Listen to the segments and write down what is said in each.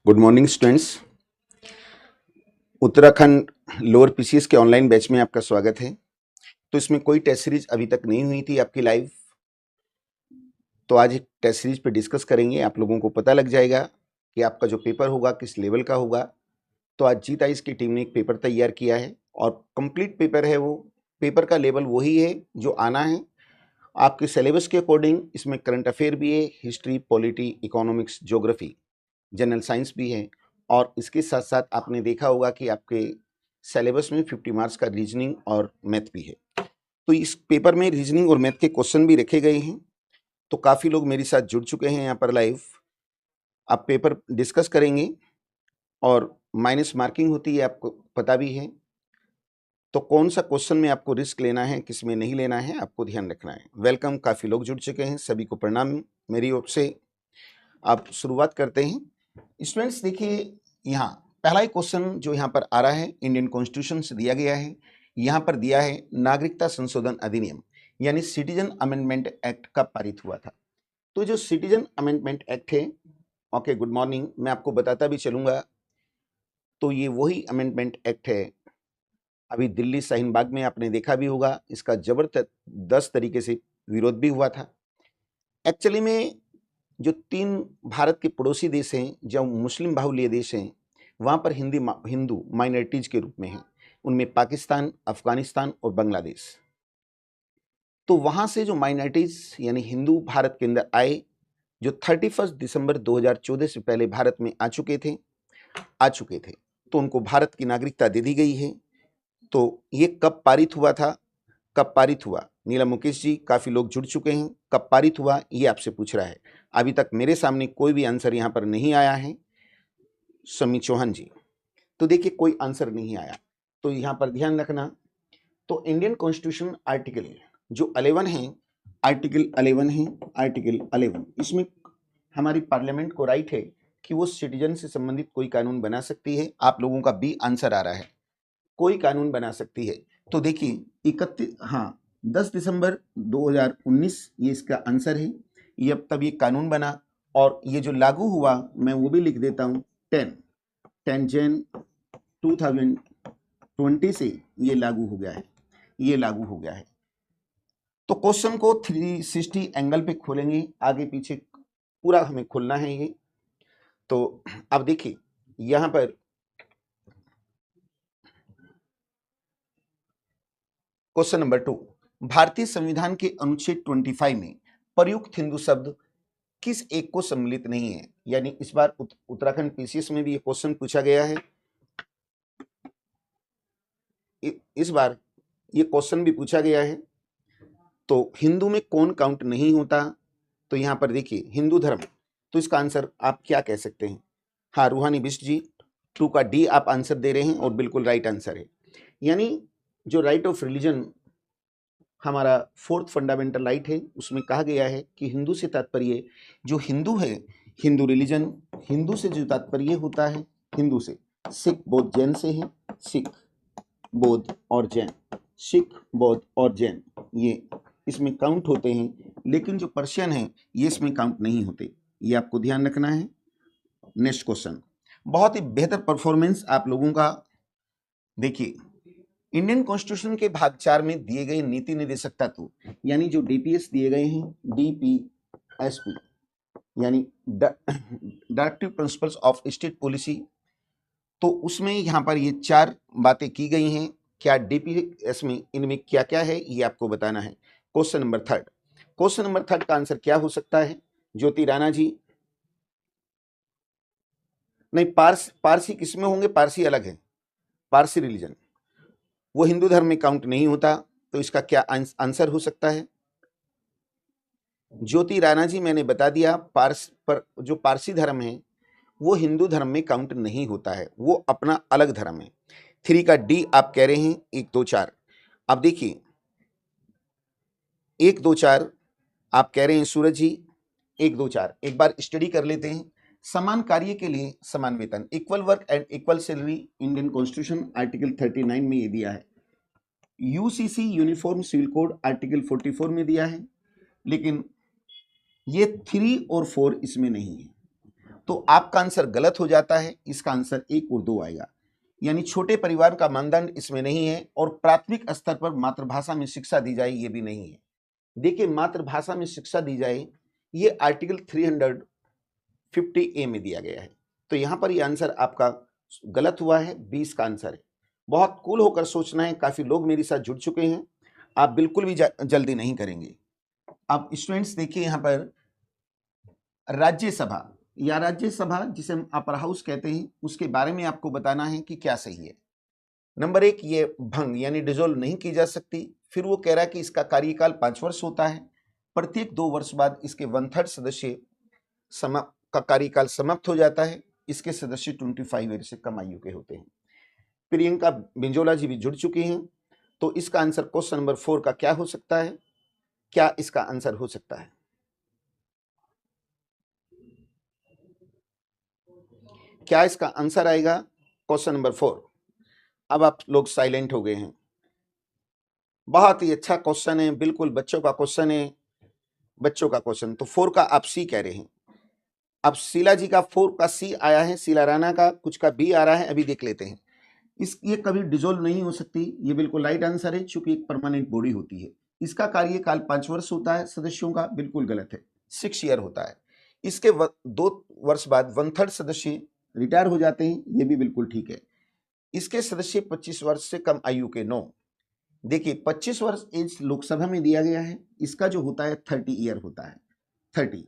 Good morning students. Uttarakhand lower PCS के online batch में आपका स्वागत है। तो इसमें कोई टेस्ट सीरीज अभी तक नहीं हुई थी आपकी लाइव, तो आज एक टेस्ट सीरीज पे डिस्कस करेंगे। आप लोगों को पता लग जाएगा कि आपका जो पेपर होगा किस लेवल का होगा। तो आज जीत आइस की टीम ने एक पेपर तैयार किया है और कंप्लीट पेपर है। वो पेपर का लेवल वही है जो आना है आपके सिलेबस के अकॉर्डिंग। इसमें करंट अफेयर भी है, history, polity, economics, geography, general science भी है। और इसके साथ साथ आपने देखा होगा कि आपके सिलेबस में 50 मार्क्स का रीजनिंग और मैथ भी है। तो इस पेपर में रीजनिंग और मैथ के क्वेश्चन भी रखे गए हैं। तो काफ़ी लोग मेरे साथ जुड़ चुके हैं यहाँ पर लाइव। आप पेपर डिस्कस करेंगे और माइनस मार्किंग होती है, आपको पता भी है। तो कौन सा क्वेश्चन में आपको रिस्क लेना है, किस में नहीं लेना है, आपको ध्यान रखना है। वेलकम, काफ़ी लोग जुड़ चुके हैं, सभी को प्रणाम मेरी ओर से। आप शुरुआत करते हैं। स्टूडेंट्स देखिए, यहाँ पहला ही क्वेश्चन जो यहाँ पर आ रहा है इंडियन कॉन्स्टिट्यूशन से दिया गया है। यहाँ पर दिया है नागरिकता संशोधन अधिनियम यानी सिटीजन अमेंडमेंट एक्ट कब पारित हुआ था। तो जो सिटीजन अमेंडमेंट एक्ट है, ओके गुड मॉर्निंग, मैं आपको बताता भी चलूँगा। तो ये वही अमेंडमेंट एक्ट है, अभी दिल्ली शाहीन बाग में आपने देखा भी होगा, इसका जबरदस्त तरीके से विरोध भी हुआ था। एक्चुअली में जो 3 भारत के पड़ोसी देश हैं, जो मुस्लिम बाहुल्य देश हैं, वहाँ पर हिंदू माइनॉरिटीज के रूप में हैं। उनमें पाकिस्तान, अफगानिस्तान और बांग्लादेश। तो वहाँ से जो माइनॉरिटीज यानी हिंदू भारत के अंदर आए, जो 31 दिसंबर 2014 से पहले भारत में आ चुके थे, तो उनको भारत की नागरिकता दे दी गई है। तो ये कब पारित हुआ था, कब पारित हुआ? नीलम मुकेश जी, काफ़ी लोग जुड़ चुके हैं। कब पारित हुआ ये आपसे पूछ रहा है। अभी तक मेरे सामने कोई भी आंसर यहाँ पर नहीं आया है। समी चौहान जी, तो देखिए कोई आंसर नहीं आया, तो यहाँ पर ध्यान रखना। तो इंडियन कॉन्स्टिट्यूशन आर्टिकल जो 11 है, आर्टिकल 11 है, आर्टिकल 11 इसमें हमारी पार्लियामेंट को राइट है कि वो सिटीजन से संबंधित कोई कानून बना सकती है। आप लोगों का बी आंसर आ रहा है, कोई कानून बना सकती है। तो देखिए 10 दिसंबर 2019 ये इसका आंसर है। ये अब तब ये कानून बना और ये जो लागू हुआ, मैं वो भी लिख देता हूँ, 10 जन 2020 से ये लागू हो गया है, ये लागू हो गया है। तो क्वेश्चन को 360 एंगल पे खोलेंगे, आगे पीछे पूरा हमें खोलना है ये। तो अब देखिए यहाँ पर क्वेश्चन नंबर 2, भारतीय संविधान के अनुच्छेद 25 में प्रयुक्त हिंदू शब्द किस एक को सम्मिलित नहीं है। यानी इस बार उत्तराखंड पीसीएस में भी ये क्वेश्चन पूछा गया है। इस बार ये क्वेश्चन भी पूछा गया है। तो हिंदू में कौन काउंट नहीं होता? तो यहाँ पर देखिए हिंदू धर्म, तो इसका आंसर आप क्या कह सकते हैं? हाँ, रूहानी बिष्ट जी 2 का डी आप आंसर दे रहे हैं और बिल्कुल राइट आंसर है। यानी जो राइट ऑफ रिलीजन हमारा 4th फंडामेंटल राइट है, उसमें कहा गया है कि हिंदू से तात्पर्य जो हिंदू है, हिंदू रिलीजन, हिंदू से जो तात्पर्य होता है, हिंदू से सिख बौद्ध जैन से है, सिख बौद्ध और जैन, सिख बौद्ध और जैन ये इसमें काउंट होते हैं, लेकिन जो पर्शियन है ये इसमें काउंट नहीं होते। ये आपको ध्यान रखना है। नेक्स्ट क्वेश्चन, बहुत ही बेहतर परफॉर्मेंस आप लोगों का। देखिए इंडियन कॉन्स्टिट्यूशन के भाग 4 में दिए गए नीति निर्देशक तत्व यानी जो डीपीएस दिए गए हैं, डीपीएसपी यानी directive principles of state policy, तो उसमें यहाँ पर ये 4 बातें की गई हैं। क्या डीपीएस में इनमें क्या क्या है ये आपको बताना है। क्वेश्चन नंबर 3, क्वेश्चन नंबर 3 का आंसर क्या हो सकता है? ज्योति राणा जी, नहीं पारसी किसमें होंगे? पारसी अलग है, पारसी रिलीजन वो हिंदू धर्म में काउंट नहीं होता। तो इसका क्या आंसर हो सकता है? ज्योति राणा जी, मैंने बता दिया, जो पारसी धर्म है वो हिंदू धर्म में काउंट नहीं होता है, वो अपना अलग धर्म है। 3 का डी आप कह रहे हैं, 1 2 4। अब देखिए 1 2 4 आप कह रहे हैं सूरज जी, 1 2 4 एक बार स्टडी कर लेते हैं। समान कार्य के लिए समान वेतन, equal work and equal salary, Indian constitution article 39 में ये दिया है। UCC uniform civil code article 44 में दिया है, लेकिन ये 3 और 4 इसमें नहीं है। तो आपका आंसर गलत हो जाता है। इसका आंसर 1 और 2 आएगा। यानी छोटे परिवार का मानदंड इसमें नहीं है और प्राथमिक स्तर पर मातृभाषा में शिक्षा दी जाए ये भी नहीं है। देखिए, मातृभाषा में शिक्षा दी जाए ये आर्टिकल 350A में दिया गया है। तो यहां पर ये आंसर आपका गलत हुआ है, 20 का आंसर है। बहुत कूल होकर सोचना है। काफी लोग मेरे साथ जुड़ चुके हैं, आप बिल्कुल भी जल्दी नहीं करेंगे। अब स्टूडेंट्स देखिए, यहां पर राज्यसभा या राज्यसभा जिसे हम अपर हाउस कहते हैं, उसके बारे में आपको बताना है कि क्या सही है। नंबर 1, ये भंग यानी डिसॉल्व नहीं की जा सकती। फिर वो कह रहा है कि इसका कार्यकाल 5 वर्ष होता है। प्रत्येक 2 वर्ष बाद इसके 1/3 सदस्य का कार्यकाल समाप्त हो जाता है। इसके सदस्य 25 ईयर से कम आयु के होते हैं। प्रियंका बिंजोला जी भी जुड़ चुकी हैं। तो इसका आंसर क्वेश्चन नंबर 4 का क्या हो सकता है? क्या इसका आंसर हो सकता है? क्या इसका आंसर आएगा क्वेश्चन नंबर 4? अब आप लोग साइलेंट हो गए हैं। बहुत ही अच्छा क्वेश्चन है, बिल्कुल बच्चों का क्वेश्चन है, बच्चों का क्वेश्चन। तो 4 का आप सी कह रहे हैं। अब शीला जी का 4 का सी आया है, शीला राणा का कुछ का बी आ रहा है, अभी देख लेते हैं। ये कभी डिसॉल्व नहीं हो सकती, ये बिल्कुल राइट आंसर है, चूंकि एक परमानेंट बॉडी होती है। इसका कार्यकाल 5 वर्ष होता है सदस्यों का, बिल्कुल गलत है, 6 ईयर होता है। इसके 2 वर्ष बाद 1/3 सदस्य रिटायर हो जाते हैं, ये भी बिल्कुल ठीक है। इसके सदस्य 25 वर्ष से कम आयु के 9। देखिए, 25 वर्ष एज लोकसभा में दिया गया है, इसका जो होता है 30 ईयर होता है, 30,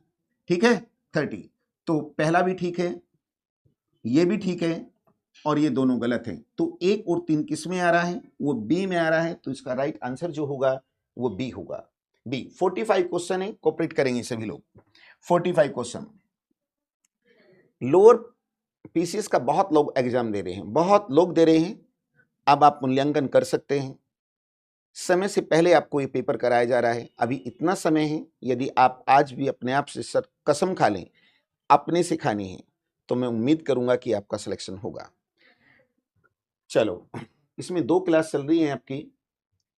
ठीक है, 30। तो पहला भी ठीक है, ये भी ठीक है, और ये दोनों गलत हैं। तो 1 और 3 किस में आ रहा है? वो बी में आ रहा है। तो इसका राइट आंसर जो होगा वो बी होगा, बी। 45 क्वेश्चन है, कोऑपरेट करेंगे सभी लोग। 45 क्वेश्चन। लोअर पीसीएस का बहुत लोग एग्जाम दे रहे हैं, बहुत लोग दे रहे हैं। अब आप मूल्यांकन कर सकते हैं। समय से पहले आपको ये पेपर कराया जा रहा है, अभी इतना समय है। यदि आप आज भी अपने आप से सर कसम खा लें, अपने से खानी है, तो मैं उम्मीद करूंगा कि आपका सिलेक्शन होगा। चलो, इसमें 2 क्लास चल रही हैं आपकी,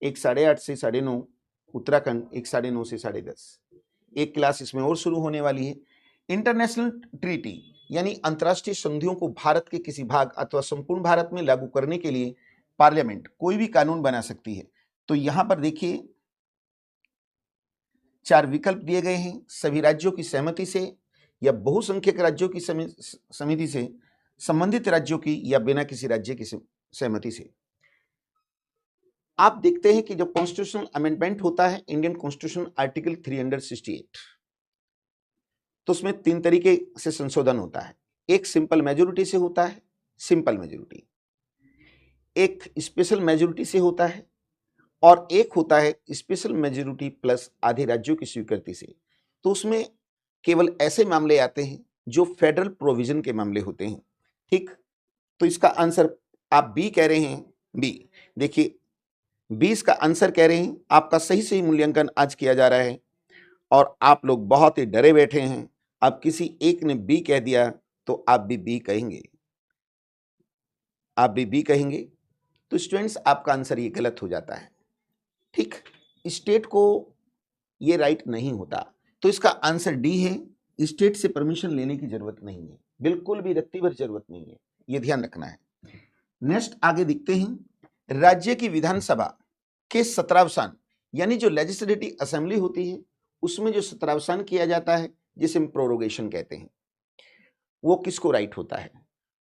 एक 8:30 से 9:30 उत्तराखंड, एक 9:30 से 10:30। एक क्लास इसमें और शुरू होने वाली है। इंटरनेशनल ट्रीटी यानी अंतर्राष्ट्रीय संधियों को भारत के किसी भाग अथवा संपूर्ण भारत में लागू करने के लिए पार्लियामेंट कोई भी कानून बना सकती है। तो यहां पर देखिए 4 विकल्प दिए गए हैं। सभी राज्यों की सहमति से, या बहुसंख्यक राज्यों की समिति से, संबंधित राज्यों की, या बिना किसी राज्य की सहमति से। आप देखते हैं कि जब कॉन्स्टिट्यूशनल अमेंडमेंट होता है, इंडियन कॉन्स्टिट्यूशन आर्टिकल 368, तो उसमें 3 तरीके से संशोधन होता है। एक सिंपल मेजोरिटी से होता है, सिंपल मेजोरिटी, एक स्पेशल मेजोरिटी से होता है, और एक होता है स्पेशल मेजोरिटी प्लस आधे राज्यों की स्वीकृति से। तो उसमें केवल ऐसे मामले आते हैं जो फेडरल प्रोविजन के मामले होते हैं, ठीक। तो इसका आंसर आप बी कह रहे हैं, बी। देखिए, 20 का आंसर कह रहे हैं। आपका सही सही मूल्यांकन आज किया जा रहा है और आप लोग बहुत ही डरे बैठे हैं। अब किसी एक ने बी कह दिया तो आप भी बी कहेंगे, आप भी बी कहेंगे। तो स्टूडेंट्स, आपका आंसर ये गलत हो जाता है, ठीक। स्टेट को ये राइट नहीं होता। तो इसका आंसर डी है, स्टेट से परमिशन लेने की जरूरत नहीं है, बिल्कुल भी रत्ती भर जरूरत नहीं है, ये ध्यान रखना है। नेक्स्ट आगे देखते हैं। राज्य की विधानसभा के सत्रावसान यानी जो लेजिस्लेटिव असेंबली होती है, उसमें जो सत्रावसान किया जाता है, जिसे हम प्रोरोगेशन कहते हैं, वो किसको राइट होता है?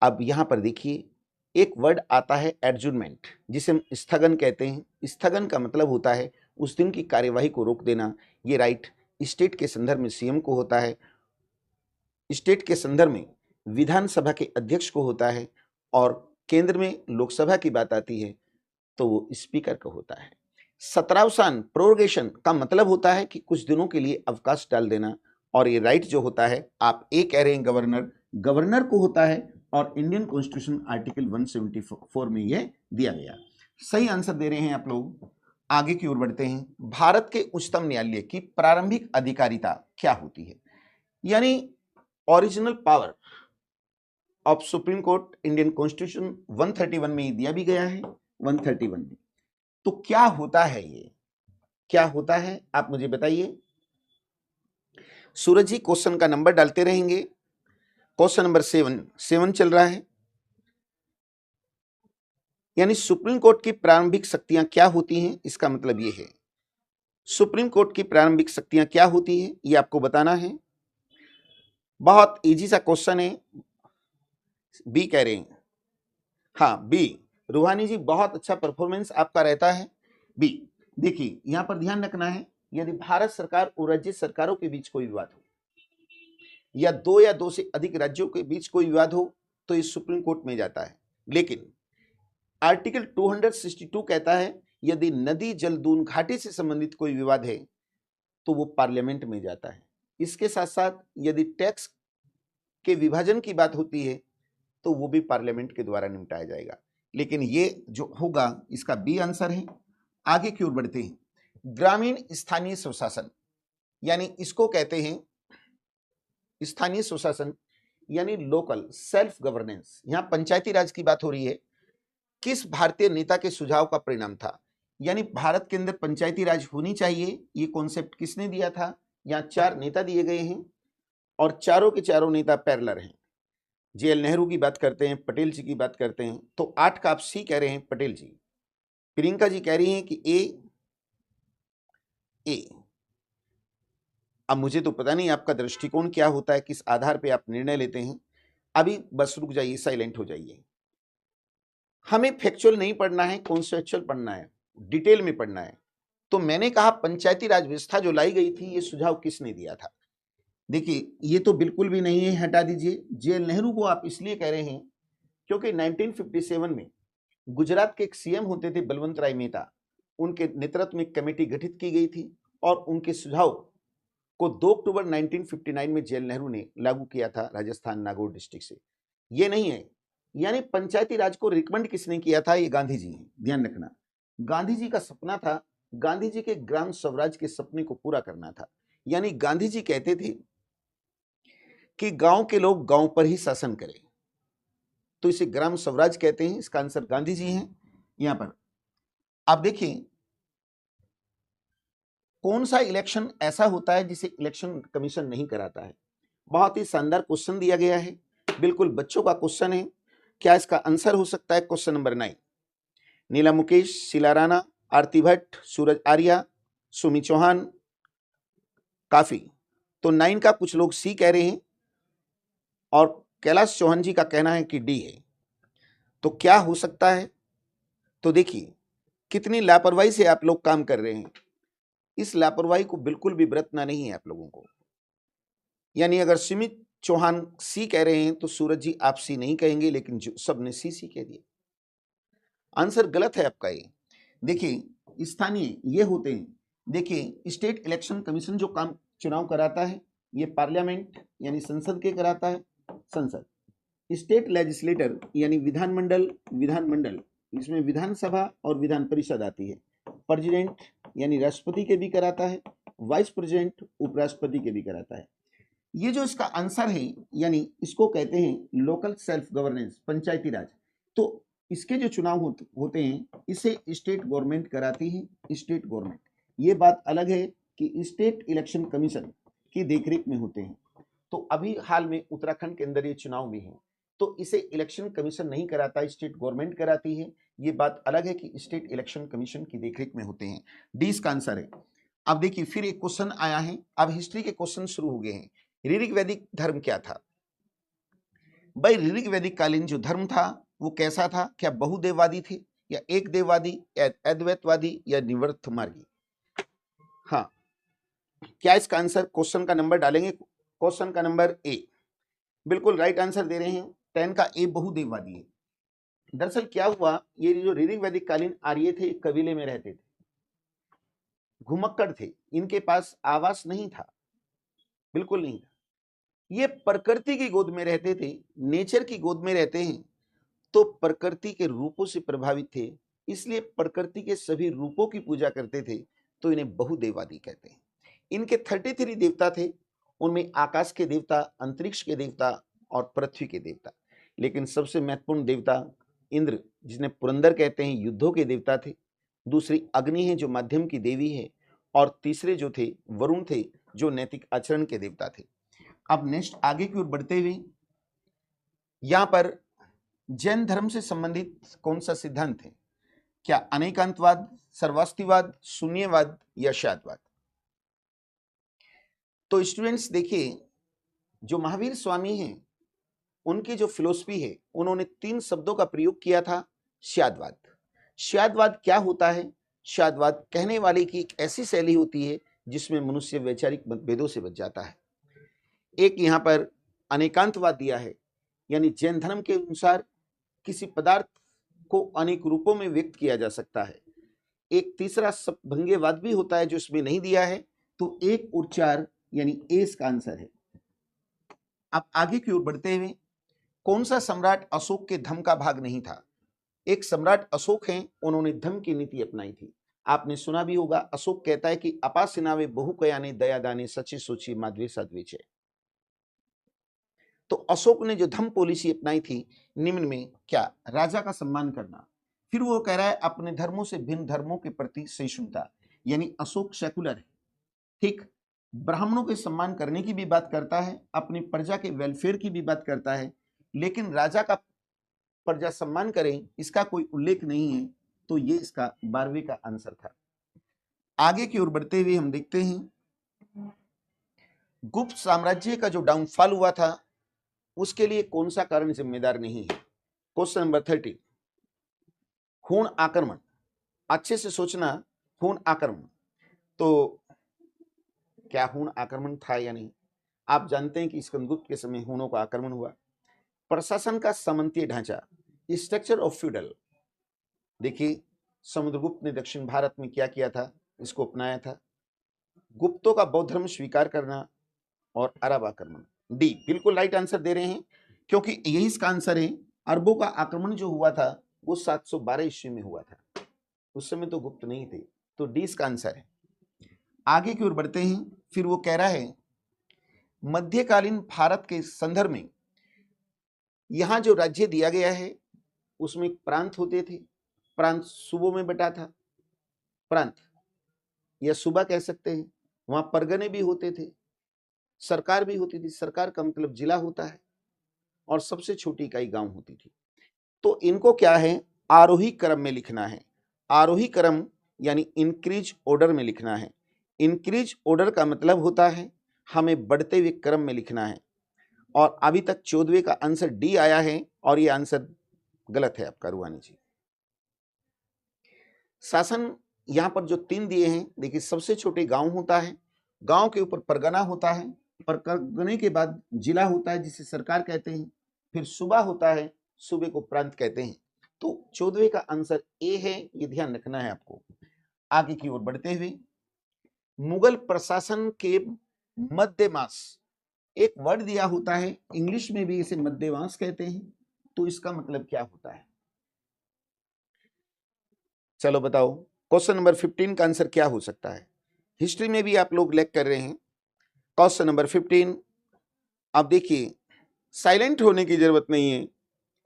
अब यहां पर देखिए, एक वर्ड आता है एडजूर्नमेंट, जिसे हम स्थगन कहते हैं। स्थगन का मतलब होता है उस दिन की कार्यवाही को रोक देना। ये राइट स्टेट के संदर्भ में सीएम को होता है, स्टेट के संदर्भ में विधानसभा के अध्यक्ष को होता है, और केंद्र में लोकसभा की बात आती है तो वो स्पीकर का होता है। सत्रावसान प्रोरोगेशन का मतलब होता है कि कुछ दिनों के लिए अवकाश डाल देना, और ये राइट जो होता है, आप ए कह रहे हैं गवर्नर, गवर्नर को होता है, और इंडियन कॉन्स्टिट्यूशन आर्टिकल 174 में ये दिया गया। सही आंसर दे रहे हैं आप लोग। आगे की ओर बढ़ते हैं। भारत के उच्चतम न्यायालय की प्रारंभिक अधिकारिता क्या होती है? यानी original power of supreme court Indian constitution 131 में दिया भी गया है, 131 में। तो क्या होता है ये, क्या होता है आप मुझे बताइए। सूरज जी क्वेश्चन का नंबर डालते रहेंगे क्वेश्चन नंबर 7 चल रहा है, यानी सुप्रीम कोर्ट की प्रारंभिक शक्तियां क्या होती हैं। इसका मतलब ये है सुप्रीम कोर्ट की प्रारंभिक शक्तियां क्या होती हैं, ये आपको बताना है। बहुत इजी सा क्वेश्चन है। बी कह रहे हैं, हाँ बी, रूहानी जी बहुत अच्छा परफॉर्मेंस आपका रहता है। बी, देखिए यहां पर ध्यान रखना है, यदि भारत सरकार और राज्य सरकारों के बीच कोई विवाद हो या दो से अधिक राज्यों के बीच कोई विवाद हो तो ये सुप्रीम कोर्ट में जाता है। लेकिन आर्टिकल 262 कहता है यदि नदी जल दून घाटी से संबंधित कोई विवाद है तो वो पार्लियामेंट में जाता है। इसके साथ साथ यदि टैक्स के विभाजन की बात होती है तो वो भी पार्लियामेंट के द्वारा निपटाया जाएगा। लेकिन ये जो होगा इसका बी आंसर है। आगे की ओर बढ़ते हैं। ग्रामीण स्थानीय स्वशासन, यानी इसको कहते हैं स्थानीय स्वशासन, यानी लोकल सेल्फ गवर्नेंस। यहां पंचायती राज की बात हो रही है। किस भारतीय नेता के सुझाव का परिणाम था, यानी भारत के अंदर पंचायती राज होनी चाहिए, ये कॉन्सेप्ट किसने दिया था। यहां 4 नेता दिए गए हैं और चारों के चारों नेता पैरेलल हैं। जेएल नेहरू की बात करते हैं, पटेल जी की बात करते हैं, तो 8 का आप सी कह रहे हैं पटेल जी। प्रियंका जी कह रही हैं कि ए। अब मुझे तो पता नहीं आपका दृष्टिकोण क्या होता है, किस आधार पे आप निर्णय लेते हैं। अभी बस रुक जाइए, साइलेंट हो जाइए। हमें फैक्चुअल नहीं पढ़ना है, कॉन्सेप्चुअल पढ़ना है, डिटेल में पढ़ना है। तो मैंने कहा पंचायती राज व्यवस्था जो लाई गई थी, ये सुझाव किसने दिया था। देखिए ये तो बिल्कुल भी नहीं है, हटा दीजिए। जेएल नेहरू को आप इसलिए कह रहे हैं क्योंकि 1957 में गुजरात के एक सीएम होते थे बलवंत राय मेहता, उनके नेतृत्व में कमेटी गठित की गई थी और उनके सुझाव को 2 अक्टूबर 1959 में जेएल नेहरू ने लागू किया था राजस्थान नागौर डिस्ट्रिक्ट से। ये नहीं है, यानी पंचायती राज को रिकमेंड किसने किया था, ये गांधी जी हैं, ध्यान रखना। गांधी जी का सपना था, गांधी जी के ग्राम स्वराज के सपने को पूरा करना था। यानी गांधी जी कहते थे कि गांव के लोग गांव पर ही शासन करें, तो इसे ग्राम स्वराज कहते हैं। इसका आंसर गांधी जी हैं। यहां पर आप देखिए कौन सा इलेक्शन ऐसा होता है जिसे इलेक्शन कमीशन नहीं कराता है। बहुत ही शानदार क्वेश्चन दिया गया है, बिल्कुल बच्चों का क्वेश्चन है। क्या इसका आंसर हो सकता है क्वेश्चन नंबर 9। नीला मुकेश, शीला राणा, आरती भट्ट, सूरज आर्या, सुमी चौहान, काफी। तो 9 का कुछ लोग सी कह रहे हैं और कैलाश चौहान जी का कहना है कि डी है। तो क्या हो सकता है, तो देखिए कितनी लापरवाही से आप लोग काम कर रहे हैं। इस लापरवाही को बिल्कुल भी बरतना नहीं है आप लोगों को। यानी अगर सुमित चौहान सी कह रहे हैं तो सूरज जी आप सी नहीं कहेंगे, लेकिन जो सबने सी कह दिया। आंसर गलत है आपका ये। देखिए स्थानीय ये होते हैं, देखिए स्टेट इलेक्शन कमीशन जो काम चुनाव कराता है ये पार्लियामेंट यानी संसद के कराता है, संसद। स्टेट लेजिस्लेटर यानी विधानमंडल इसमें विधानसभा और विधान परिषद आती है। प्रेसिडेंट यानी राष्ट्रपति के भी कराता है, वाइस प्रेसिडेंट उपराष्ट्रपति के भी कराता है। ये जो इसका आंसर है यानी इसको कहते हैं लोकल सेल्फ गवर्नेंस, पंचायती राज। तो इसके जो चुनाव होते हैं इसे स्टेट गवर्नमेंट कराती है, स्टेट गवर्नमेंट। ये बात अलग है कि स्टेट इलेक्शन कमीशन की देखरेख में होते हैं। तो अभी हाल में उत्तराखंड के अंदर ये चुनाव भी है, तो इसे इलेक्शन कमीशन नहीं कराता, स्टेट गवर्नमेंट कराती है। ये बात अलग है कि स्टेट इलेक्शन कमीशन की देखरेख में होते हैं। डी इसका आंसर है। अब देखिए फिर एक क्वेश्चन आया है, अब हिस्ट्री के क्वेश्चन शुरू हो गए हैं। ऋग वैदिक धर्म क्या था भाई। ऋग वैदिक कालीन जो धर्म था वो कैसा था, क्या बहुदेववादी थे या एक देववादी या अद्वैतवादी या निवर्त मार्गी। हाँ, क्या इसका आंसर, क्वेश्चन का नंबर डालेंगे, क्वेश्चन का नंबर ए, बिल्कुल राइट आंसर दे रहे हैं। 10 का ए बहुदेववादी है। दरअसल क्या हुआ, ये जो ऋग वैदिक कालीन आर्य थे एक कबीले में रहते थे, घुमक्कड़ थे, इनके पास आवास नहीं था, बिल्कुल नहीं था। ये प्रकृति की गोद में रहते थे, नेचर की गोद में रहते हैं, तो प्रकृति के रूपों से प्रभावित थे, इसलिए प्रकृति के सभी रूपों की पूजा करते थे, तो इन्हें बहुदेववादी कहते हैं। इनके 33 देवता थे, उनमें आकाश के देवता, अंतरिक्ष के देवता और पृथ्वी के देवता। लेकिन सबसे महत्वपूर्ण देवता इंद्र, जिन्हें पुरंदर कहते हैं, युद्धों के देवता थे। दूसरी अग्नि है जो माध्यम की देवी है, और तीसरे जो थे वरुण थे जो नैतिक आचरण के देवता थे। अब नेक्स्ट आगे की ओर बढ़ते हुए यहां पर जैन धर्म से संबंधित कौन सा सिद्धांत है? क्या अनेकांतवाद, सर्वास्तिवाद, शून्यवाद या शादवाद? तो स्टूडेंट्स देखिए, जो महावीर स्वामी हैं उनकी जो फिलोसफी है, उन्होंने 3 शब्दों का प्रयोग किया था, शादवाद। शादवाद क्या होता है? शादवाद कहने वाले की एक ऐसी शैली होती है जिसमें मनुष्य वैचारिक मतभेदों से बच जाता है। एक यहाँ पर अनेकांतवाद दिया है, यानी जैन धर्म के अनुसार किसी पदार्थ को अनेक रूपों में व्यक्त किया जा सकता है। एक तीसरा भंगेवाद भी होता है जो इसमें नहीं दिया है, तो एक और 4 यानी ए इसका आंसर है। अब आगे की ओर बढ़ते हुए, कौन सा सम्राट अशोक के धम्म का भाग नहीं था? एक सम्राट अशोक हैं, उन्होंने धम्म की नीति अपनाई थी। आपने सुना भी होगा, अशोक कहता है कि अपासिनावे बहु कयाने दया दाने सची सोची माधवे साध्वे छे। तो अशोक ने जो धम्म पॉलिसी अपनाई थी, निम्न में क्या? राजा का सम्मान करना, फिर वो कह रहा है अपने धर्मों से भिन्न धर्मों के प्रति सहिष्णुता, यानी अशोक सेकुलर है। ठीक, ब्राह्मणों के सम्मान करने की भी बात करता है, अपनी प्रजा के वेलफेयर की भी बात करता है, लेकिन राजा का प्रजा सम्मान करें इसका कोई उल्लेख नहीं है। तो ये इसका 12वें का आंसर था। आगे की ओर बढ़ते हुए हम देखते हैं, गुप्त साम्राज्य का जो डाउनफॉल हुआ था उसके लिए कौन सा कारण जिम्मेदार नहीं है? क्वेश्चन नंबर 30, हूण आक्रमण। अच्छे से सोचना, हूण आक्रमण, तो क्या हूण आक्रमण था या नहीं? आप जानते हैं कि स्कंदगुप्त के समय हूणों का आक्रमण हुआ। प्रशासन का सामंतीय ढांचा, स्ट्रक्चर ऑफ फ्यूडल। देखिए, समुद्रगुप्त ने दक्षिण भारत में क्या किया था, इसको अपनाया था। गुप्तों का बौद्ध धर्म स्वीकार करना और अरब आक्रमण। डी बिल्कुल राइट आंसर दे रहे हैं, क्योंकि यही इसका आंसर है। अरबों का आक्रमण जो हुआ था वो 712 ईस्वी में हुआ था, उस समय तो गुप्त नहीं थे, तो डी इसका आंसर है। आगे की ओर बढ़ते हैं, फिर वो कह रहा है मध्यकालीन भारत के संदर्भ में यहां जो राज्य दिया गया है उसमें प्रांत होते थे, प्रांत सूबों में बटा था, प्रांत या सूबा कह सकते हैं। वहां परगने भी होते थे, सरकार भी होती थी, सरकार का मतलब जिला होता है, और सबसे छोटी इकाई गांव होती थी। तो इनको क्या है, आरोही क्रम में लिखना है। आरोही क्रम यानी इंक्रीज ऑर्डर में लिखना है। इंक्रीज ऑर्डर का मतलब होता है हमें बढ़ते हुए क्रम में लिखना है, और अभी तक 14वें का आंसर डी आया है, और ये आंसर गलत है आपका रुहानी जी। शासन यहां पर जो 3 दिए हैं, देखिए सबसे छोटे गांव होता है, गांव के ऊपर परगना होता है, परगने के बाद जिला होता है जिसे सरकार कहते हैं, फिर सूबा होता है, सूबे को प्रांत कहते हैं। तो 14वें का आंसर ए है, ये ध्यान रखना है आपको। आगे की ओर बढ़ते हुए, मुगल प्रशासन के मध्यमास, एक वर्ड दिया होता है, इंग्लिश में भी इसे मध्यमास कहते हैं, तो इसका मतलब क्या होता है? चलो बताओ, क्वेश्चन नंबर 15 का आंसर क्या हो सकता है? हिस्ट्री में भी आप लोग लैग कर रहे हैं। क्वेश्चन नंबर 15, आप देखिए, साइलेंट होने की जरूरत नहीं है,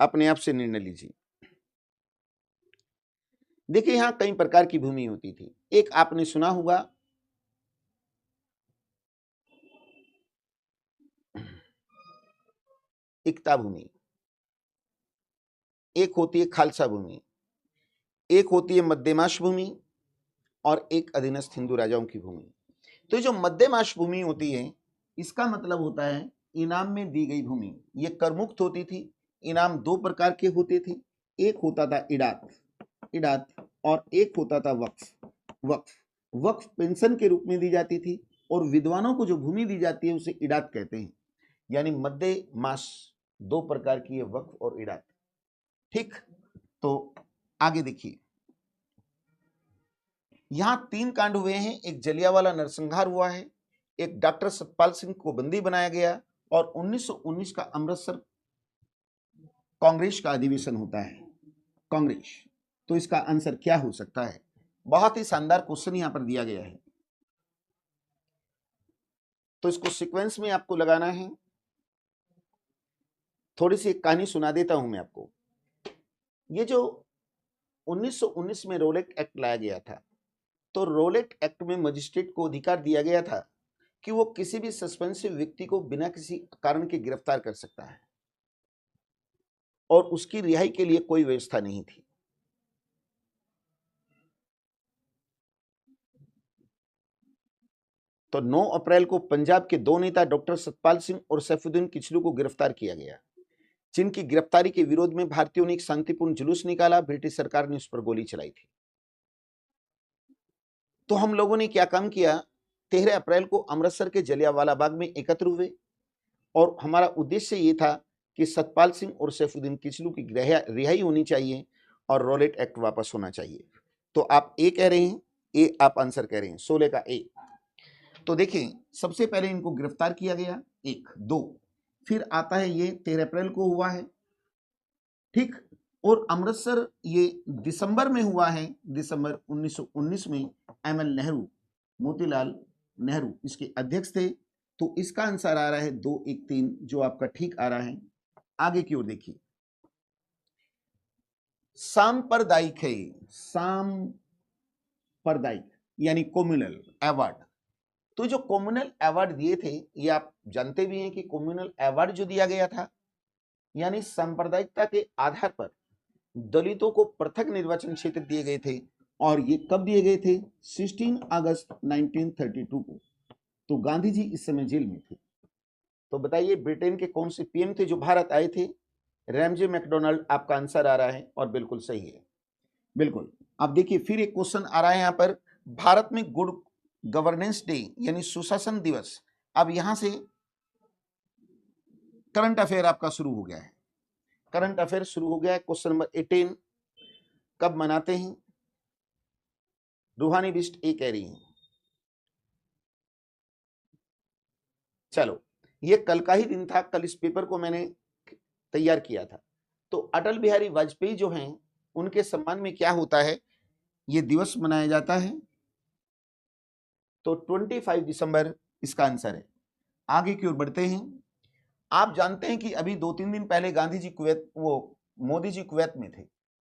अपने आप से निर्णय लीजिए। देखिए, यहां कई प्रकार की भूमि होती थी। एक आपने सुना होगा इक्ता भूमि, एक होती है खालसा भूमि, एक होती है मध्यमाश भूमि, और एक अधीनस्थ हिंदू राजाओं की भूमि। तो जो मध्यमाश भूमि होती है, इसका मतलब होता है इनाम में दी गई भूमि। ये करमुक्त होती थी। इनाम 2 प्रकार के होते थे, एक होता था इडात, इडात, और एक होता था वक्फ। वक्फ, वक्फ पेंशन के रूप में दी जाती थी, और विद्वानों को जो भूमि दी जाती है उसे इडात कहते हैं। यानी मध्य मास 2 प्रकार की है, वक्फ और इडात। ठीक, तो आगे देखिए, यहां 3 कांड हुए हैं। एक जलियांवाला नरसंहार हुआ है, एक डॉक्टर सतपाल सिंह को बंदी बनाया गया, और 1919 का अमृतसर कांग्रेस का अधिवेशन होता है, कांग्रेस। तो इसका आंसर क्या हो सकता है? बहुत ही शानदार क्वेश्चन यहां पर दिया गया है, तो इसको सीक्वेंस में आपको लगाना है। थोड़ी सी एक कहानी सुना देता हूं मैं आपको। ये जो 1919 में रोलेट एक्ट लाया गया था, तो रोलेट एक्ट में मजिस्ट्रेट को अधिकार दिया गया था कि वो किसी भी सस्पेंसिव व्यक्ति को बिना किसी कारण के गिरफ्तार कर सकता है। और उसकी रिहाई के लिए कोई व्यवस्था नहीं थी। तो 9 अप्रैल को पंजाब के दो नेता डॉक्टर सतपाल सिंह और सैफुद्दीन किचलू को गिरफ्तार किया गया, जिनकी गिरफ्तारी के विरोध में भारतीयों ने एक शांतिपूर्ण जुलूस निकाला। ब्रिटिश सरकार ने उस पर गोली चलाई थी। तो हम लोगों ने क्या काम किया, 13 अप्रैल को अमृतसर के जलियांवाला बाग में एकत्र हुए और हमारा उद्देश्य ये था कि सतपाल सिंह और सैफुद्दीन किचलू की रिहाई होनी चाहिए और रॉलेट एक्ट वापस होना चाहिए। तो आप ए कह रहे हैं, ए आप आंसर कह रहे हैं, 16 का ए। तो देखिए, सबसे पहले इनको गिरफ्तार किया गया, 1 2, फिर आता है ये 13 अप्रैल को हुआ है, ठीक। और अमृतसर ये दिसंबर में हुआ है, दिसंबर 1919 में एमएल नेहरू, मोतीलाल नेहरू इसके अध्यक्ष थे। तो इसका आंसर आ रहा है 2 1 3, जो आपका ठीक आ रहा है। आगे की ओर देखिए, सांप्रदायिक है, सांप्रदायिक यानी कम्युनल अवार्ड। तो जो कम्युनल अवार्ड दिए थे, ये आप जानते भी हैं कि कम्युनल अवार्ड जो दिया गया था, यानी सांप्रदायिकता के आधार पर दलितों को पृथक निर्वाचन क्षेत्र दिए गए थे। और ये कब दिए गए थे? 16 अगस्त 1932 को। तो गांधी जी इस समय जेल में थे। तो बताइए, ब्रिटेन के कौन से पीएम थे जो भारत आए थे? रैमजे मैकडोनाल्ड आपका आंसर आ रहा है और बिल्कुल सही है, बिल्कुल। अब देखिए, फिर एक क्वेश्चन आ रहा है यहां पर, भारत में गुड गवर्नेंस डे यानी सुशासन दिवस, अब यहां से करंट अफेयर आपका शुरू हो गया है। करंट अफेयर शुरू हो गया है। क्वेश्चन नंबर 18, कब मनाते हैं? रूहानी बिस्ट ए कह रही हैं। चलो, ये कल का ही दिन था, कल इस पेपर को मैंने तैयार किया था। तो अटल बिहारी वाजपेयी जो हैं, उनके सम्मान में क्या होता है, ये दिवस मनाया जाता है। तो 25 दिसंबर इसका आंसर है। आगे की ओर बढ़ते हैं। आप जानते हैं कि अभी 2-3 दिन पहले गांधी जी मोदी जी कुवैत में थे।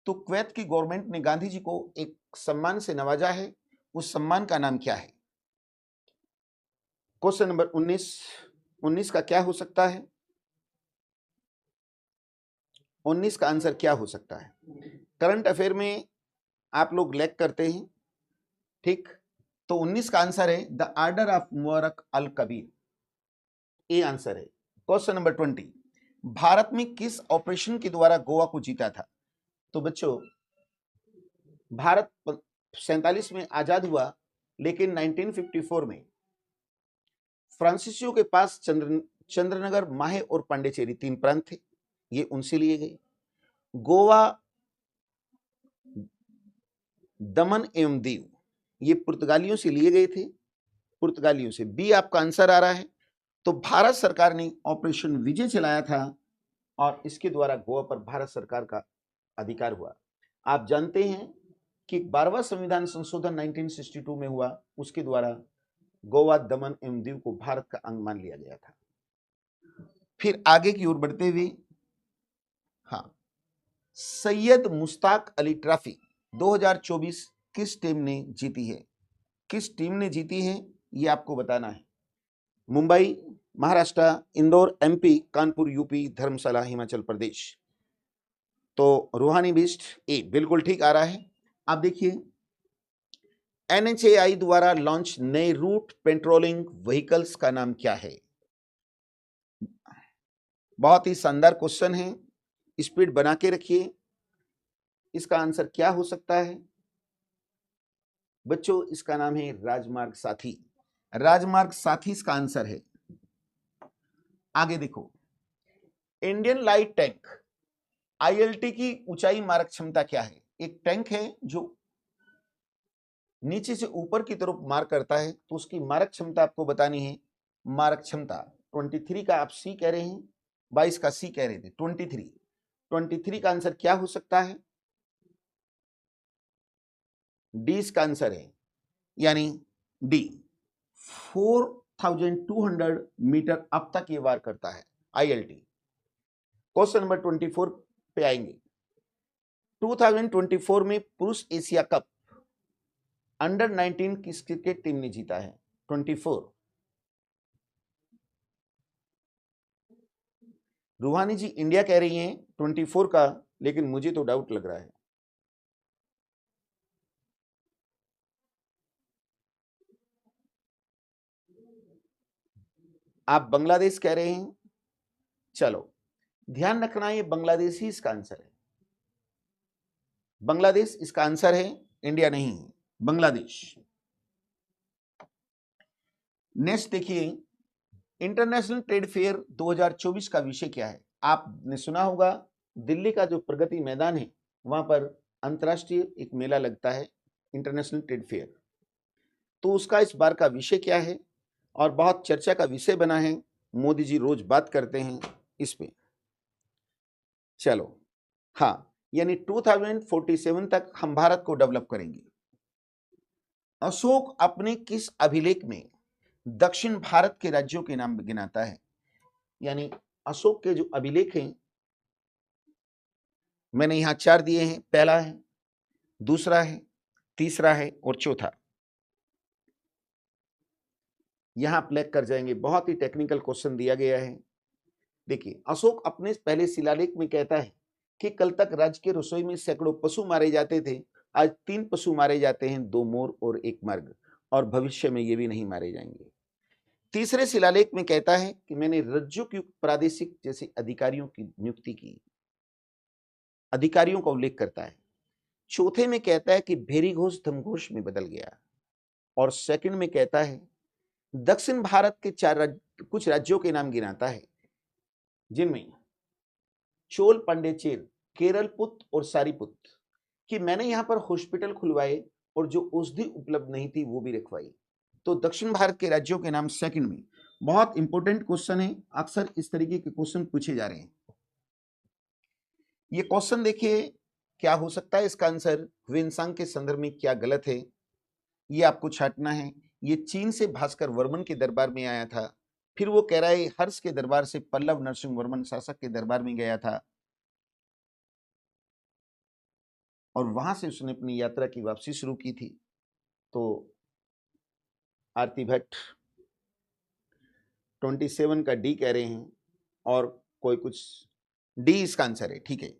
तो कुवैत की गवर्नमेंट ने गांधी जी को एक सम्मान से नवाजा है। उस सम्मान का नाम क्या है? क्वेश्चन नंबर 19 का क्या हो सकता है? 19 का आंसर क्या हो सकता है? करंट अफेयर में आप लोग लैग करते हैं, ठीक। तो 19 का आंसर है the order of Mubarak al Kabeer, A answer है। क्वेश्चन नंबर 20, भारत में किस ऑपरेशन के द्वारा गोवा को जीता था? तो बच्चों, भारत 47 में आजाद हुआ, लेकिन 1954 में फ्रांसीसियों के पास चंद्रनगर, माहे और पांडिचेरी 3 प्रांत थे, ये उनसे लिए गए। गोवा, दमन एवं दीव ये पुर्तगालियों से लिए गए थे, पुर्तगालियों से। बी आपका आंसर आ रहा है। तो भारत सरकार ने ऑपरेशन विजय चलाया था और इसके द्वारा गोवा पर भारत सरकार का अधिकार हुआ। आप जानते हैं कि 12वां संविधान संशोधन 1962 में हुआ, उसके द्वारा गोवा, दमन एवं दीव को भारत का अंग मान लिया गया था। फिर आगे की ओर बढ़ते हुए, हाँ, सैयद मुश्ताक अली ट्रॉफी 2024 किस टीम ने जीती है? किस टीम ने जीती है ये आपको बताना है। मुंबई, महाराष्ट्र, इंदौर एमपी, कानपुर यूपी, धर्मशाला हिमाचल प्रदेश। तो रूहानी बिस्ट ए बिल्कुल ठीक आ रहा है। आप देखिए, एनएचएआई द्वारा लॉन्च नए रूट पेट्रोलिंग व्हीकल्स का नाम क्या है? बहुत ही शानदार क्वेश्चन है, स्पीड बना के रखिए। इसका आंसर क्या हो सकता है बच्चों? इसका नाम है राजमार्ग साथी। राजमार्ग साथी इसका आंसर है। आगे देखो, इंडियन लाइट टैंक आईएलटी की ऊंचाई मारक क्षमता क्या है? एक टैंक है जो नीचे से ऊपर की तरफ मार करता है, तो उसकी मारक क्षमता आपको बतानी है। मारक क्षमता 23 का आप सी कह रहे हैं, 22 का सी कह रहे थे। 23 का आंसर क्या हो सकता है? डी इसका आंसर है, यानी डी 4200 मीटर अब तक ये वार करता है आईएलटी। क्वेश्चन नंबर 24 पे आएंगे। 2024 में पुरुष एशिया कप अंडर 19 किस क्रिकेट टीम ने जीता है? 24 रूहानी जी इंडिया कह रही हैं 24 का, लेकिन मुझे तो डाउट लग रहा है। आप बांग्लादेश कह रहे हैं। चलो, ध्यान रखना ये बांग्लादेश ही इसका आंसर है। बांग्लादेश इसका आंसर है, इंडिया नहीं है, बांग्लादेश। नेक्स्ट देखिए, इंटरनेशनल ट्रेड फेयर 2024 का विषय क्या है। आपने सुना होगा दिल्ली का जो प्रगति मैदान है वहां पर अंतर्राष्ट्रीय एक मेला लगता है, इंटरनेशनल ट्रेड फेयर। तो उसका इस बार का विषय क्या है और बहुत चर्चा का विषय बना है, मोदी जी रोज बात करते हैं इस पे। चलो, हाँ, यानी 2047 तक हम भारत को डेवलप करेंगे। अशोक अपने किस अभिलेख में दक्षिण भारत के राज्यों के नाम गिनाता है। यानी अशोक के जो अभिलेख हैं, मैंने यहां 4 दिए हैं, पहला है, दूसरा है, तीसरा है और चौथा। यहां प्लेक कर जाएंगे, बहुत ही टेक्निकल क्वेश्चन दिया गया है। देखिए, अशोक अपने पहले शिलालेख में कहता है कि कल तक राज्य के रसोई में सैकड़ों पशु मारे जाते थे, आज 3 पशु मारे जाते हैं, 2 मोर और 1 मर्ग, और भविष्य में ये भी नहीं मारे जाएंगे। तीसरे शिलालेख में कहता है कि मैंने रज्जुयुक्त प्रादेशिक जैसे अधिकारियों की नियुक्ति की, अधिकारियों का उल्लेख करता है। चौथे में कहता है कि भेरी घोष धमघोष में बदल गया, और सेकंड में कहता है दक्षिण भारत के कुछ राज्यों के नाम गिनाता है, जिनमें चोल पांडेचेर, केरलपुत और सारीपुत, कि मैंने यहां पर हॉस्पिटल खुलवाए और जो औषधि उपलब्ध नहीं थी वो भी रखवाई। तो दक्षिण भारत के राज्यों के नाम सेकंड में। बहुत इंपॉर्टेंट क्वेश्चन है, अक्सर इस तरीके के क्वेश्चन पूछे जा रहे हैं। ये क्वेश्चन देखिए क्या हो सकता है, इसका आंसर ह्वेनसांग के संदर्भ में क्या गलत है ये आपको छांटना है। ये चीन से भास्कर वर्मन के दरबार में आया था, फिर वो कह रहा है हर्ष के दरबार से पल्लव नरसिंह वर्मन शासक के दरबार में गया था, और वहां से उसने अपनी यात्रा की वापसी शुरू की थी। तो आरती भट्ट 27 का डी कह रहे हैं, और कोई कुछ डी इसका आंसर है, ठीक है।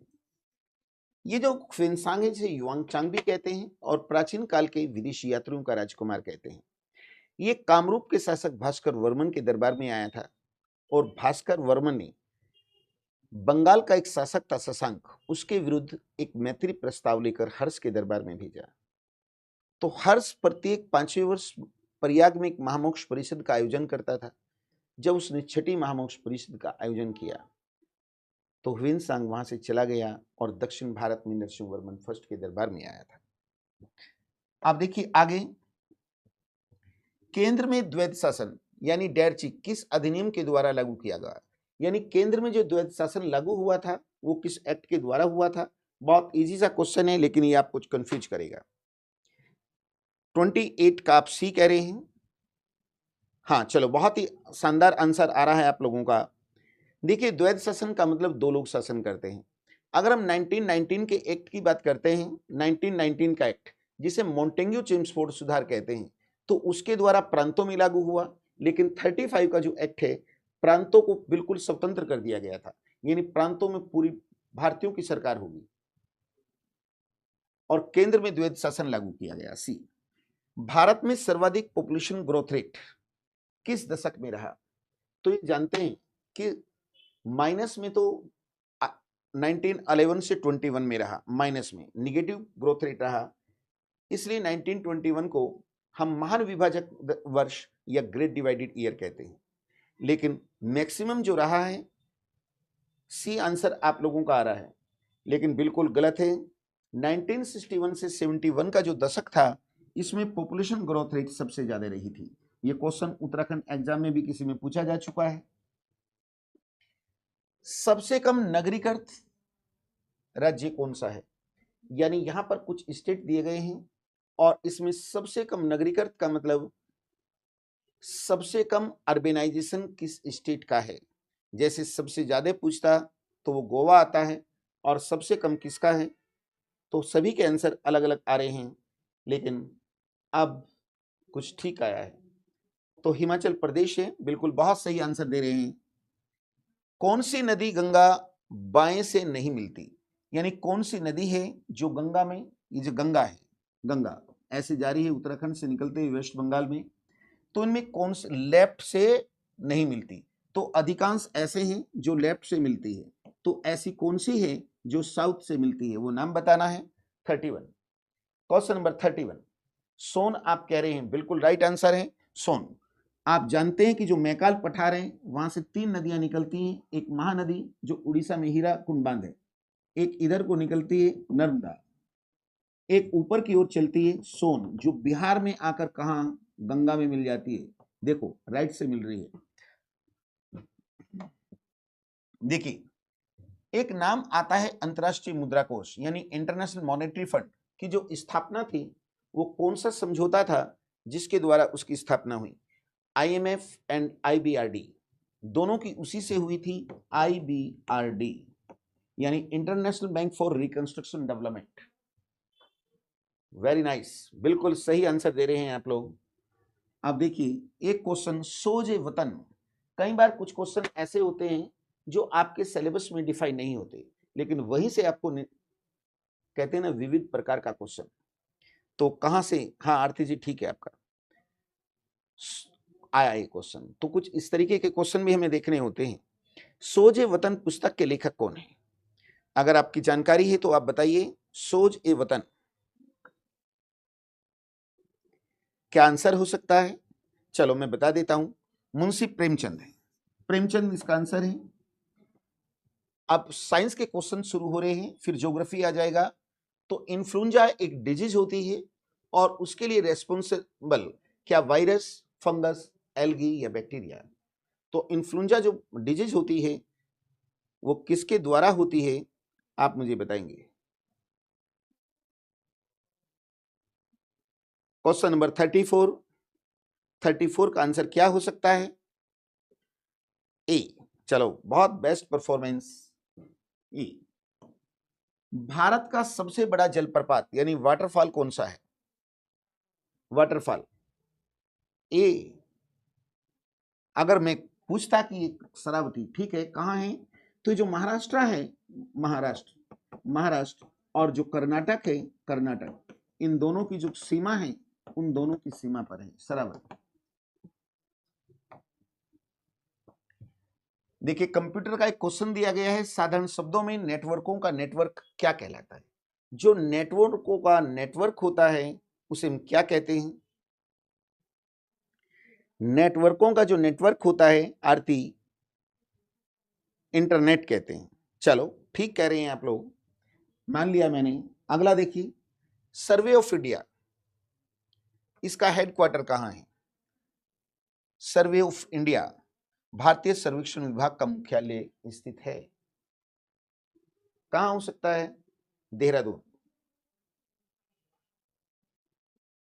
ये जो ख्वेनसांग है जिसे युआंगचांग भी कहते हैं और प्राचीन काल के विदेशी यात्रियों का राजकुमार कहते हैं। ये कामरूप के शासक भास्कर वर्मन के दरबार में आया था, और भास्कर वर्मन ने बंगाल का एक शासक था शशांक, उसके विरुद्ध एक मैत्री प्रस्ताव लेकर हर्ष के दरबार में भेजा। तो हर्ष प्रत्येक 5वें वर्ष प्रयाग में एक महामोक्ष परिषद का आयोजन करता था। जब उसने 6ठी महामोक्ष परिषद का आयोजन किया तो ह्वेनसांग वहां से चला गया और दक्षिण भारत में नरसिंह वर्मन फर्स्ट के दरबार में आया था। आप देखिए आगे, केंद्र में द्वैत शासन यानी डैरची किस अधिनियम के द्वारा लागू किया गया। यानी केंद्र में जो द्वैत शासन लागू हुआ था वो किस एक्ट के द्वारा हुआ था। बहुत इजी सा क्वेश्चन है, लेकिन ये आपको कंफ्यूज करेगा। 28 का आप सी कह रहे हैं। हाँ चलो, बहुत ही शानदार आंसर आ रहा है आप लोगों का। देखिए, द्वैत शासन का मतलब 2 लोग शासन करते हैं। अगर हम 1919 के एक्ट की बात करते हैं, 1919 का एक्ट जिसे मोंटेग्यू चेम्सफोर्ड सुधार कहते हैं, तो उसके द्वारा प्रांतों में लागू हुआ। लेकिन 35 का जो एक्ट है, प्रांतों को बिल्कुल स्वतंत्र कर दिया गया था, यानी प्रांतों में पूरी भारतीयों की सरकार होगी, और केंद्र में द्वैत शासन लागू किया गया। सी, भारत में सर्वाधिक पॉपुलेशन ग्रोथ रेट किस दशक में रहा। तो ये जानते हैं कि माइनस में तो 1911 से 21 में रहा, माइनस में निगेटिव ग्रोथ रेट रहा, इसलिए 1921 को हम महान विभाजक वर्ष या ग्रेट डिवाइडेड ईयर कहते हैं। लेकिन मैक्सिमम जो रहा है, सी आंसर आप लोगों का आ रहा है, लेकिन बिल्कुल गलत है। 1961 से 71 का जो दशक था, इसमें पॉपुलेशन ग्रोथ रेट सबसे ज्यादा रही थी। ये क्वेश्चन उत्तराखंड एग्जाम में भी किसी में पूछा जा चुका है। सबसे कम नगरीकृत राज्य कौन सा है। यानी यहां पर कुछ स्टेट दिए गए हैं, और इसमें सबसे कम नगरीकृत का मतलब सबसे कम अर्बेनाइजेशन किस स्टेट का है। जैसे सबसे ज्यादा पूछता तो वो गोवा आता है, और सबसे कम किसका है, तो सभी के आंसर अलग अलग आ रहे हैं, लेकिन अब कुछ ठीक आया है। तो हिमाचल प्रदेश है, बिल्कुल बहुत सही आंसर दे रहे हैं। कौन सी नदी गंगा बाएं से नहीं मिलती, यानी कौन सी नदी है जो गंगा में, ये जो गंगा है, गंगा ऐसे जा रही है उत्तराखंड से निकलते हुए वेस्ट बंगाल में, तो इनमें कौन से लेफ्ट से नहीं मिलती, तो अधिकांश ऐसे हैं जो लेफ्ट से मिलती है, तो ऐसी कौन सी है जो साउथ से मिलती है, वो नाम बताना है। 31 क्वेश्चन नंबर 31 सोन आप कह रहे हैं, बिल्कुल राइट आंसर है सोन। आप जानते हैं कि जो मैकाल पठार है वहां से 3 नदियां निकलती हैं, एक महानदी जो उड़ीसा में हीरा कुंड बांध है, एक इधर को निकलती है नर्मदा, एक ऊपर की ओर चलती है सोन जो बिहार में आकर कहां गंगा में मिल जाती है, देखो राइट से मिल रही है। देखिए एक नाम आता है अंतर्राष्ट्रीय मुद्रा कोष यानी इंटरनेशनल मॉनेटरी फंड की जो स्थापना थी वो कौन सा समझौता था जिसके द्वारा उसकी स्थापना हुई, IMF एंड IBRD, दोनों की उसी से हुई थी, IBRD यानी international bank for reconstruction development. Very nice, बिल्कुल सही आंसर दे रहे हैं आप लोग। अब देखिए एक क्वेश्चन सोजे वतन, कई बार कुछ क्वेश्चन ऐसे होते हैं जो आपके सिलेबस में डिफाइन नहीं होते, लेकिन वहीं से आपको कहते हैं ना विविध प्रकार का क्वेश्चन, तो कहां से, हाँ आरती जी ठीक है आपका आया ये क्वेश्चन, तो कुछ इस तरीके के क्वेश्चन भी हमें देखने होते हैं। सोज ए वतन पुस्तक के लेखक कौन है, अगर आपकी जानकारी है तो आप बताइए, सोज ए वतन क्या आंसर हो सकता है, चलो मैं बता देता हूं, मुंशी प्रेमचंद है, प्रेमचंद इसका आंसर है। अब साइंस के क्वेश्चन शुरू हो रहे हैं, फिर ज्योग्राफी आ जाएगा। तो इन्फ्लुएंजा एक डिजीज होती है और उसके लिए रेस्पॉन्सिबल क्या वायरस, फंगस, एल्गी या बैक्टीरिया, तो इन्फ्लुएंजा जो डिजीज होती है वो किसके द्वारा होती है आप मुझे बताएंगे। क्वेश्चन नंबर 34 का आंसर क्या हो सकता है, ए, चलो बहुत बेस्ट परफॉर्मेंस ई। भारत का सबसे बड़ा जलप्रपात यानी वाटरफॉल कौन सा है, वाटरफॉल ए, अगर मैं पूछता कि शरावती ठीक है कहाँ है, तो जो महाराष्ट्र है, महाराष्ट्र और जो कर्नाटक है, कर्नाटक, इन दोनों की जो सीमा है उन दोनों की सीमा पर है शरावती। देखिए कंप्यूटर का एक क्वेश्चन दिया गया है, साधारण शब्दों में नेटवर्कों का नेटवर्क क्या कहलाता है, जो नेटवर्कों का नेटवर्क होता है उसे हम क्या कहते हैं, नेटवर्कों का जो नेटवर्क होता है आरती इंटरनेट कहते हैं। चलो ठीक कह रहे हैं आप लोग, मान लिया मैंने। अगला देखिए सर्वे ऑफ इंडिया, इसका हेडक्वार्टर कहां है, सर्वे ऑफ इंडिया भारतीय सर्वेक्षण विभाग का मुख्यालय स्थित है, कहां हो सकता है, देहरादून,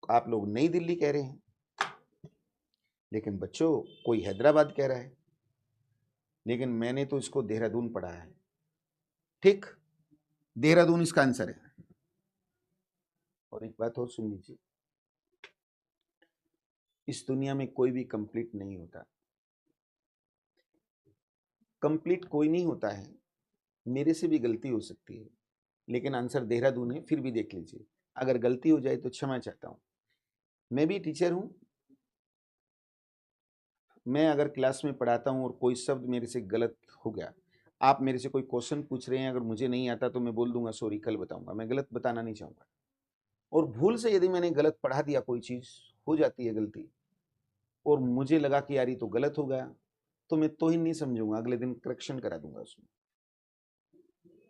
आप लोग नई दिल्ली कह रहे हैं, लेकिन बच्चों कोई हैदराबाद कह रहा है, लेकिन मैंने तो इसको देहरादून पढ़ा है, ठीक, देहरादून इसका आंसर है। और एक बात और सुन लीजिए, इस दुनिया में कोई भी कंप्लीट नहीं होता, कंप्लीट कोई नहीं होता है, मेरे से भी गलती हो सकती है, लेकिन आंसर देहरादून है, फिर भी देख लीजिए, अगर गलती हो जाए तो क्षमा चाहता हूं, मैं भी टीचर हूं, मैं अगर क्लास में पढ़ाता हूं और कोई शब्द मेरे से गलत हो गया, आप मेरे से कोई क्वेश्चन पूछ रहे हैं, अगर मुझे नहीं आता तो मैं बोल दूंगा सॉरी कल बताऊंगा, मैं गलत बताना नहीं चाहूंगा, और भूल से यदि मैंने गलत पढ़ा दिया, कोई चीज हो जाती है गलती और मुझे लगा कि यार ये तो गलत हो गया, तो मैं तो ही नहीं समझूंगा, अगले दिन करेक्शन करा दूंगा उसमें,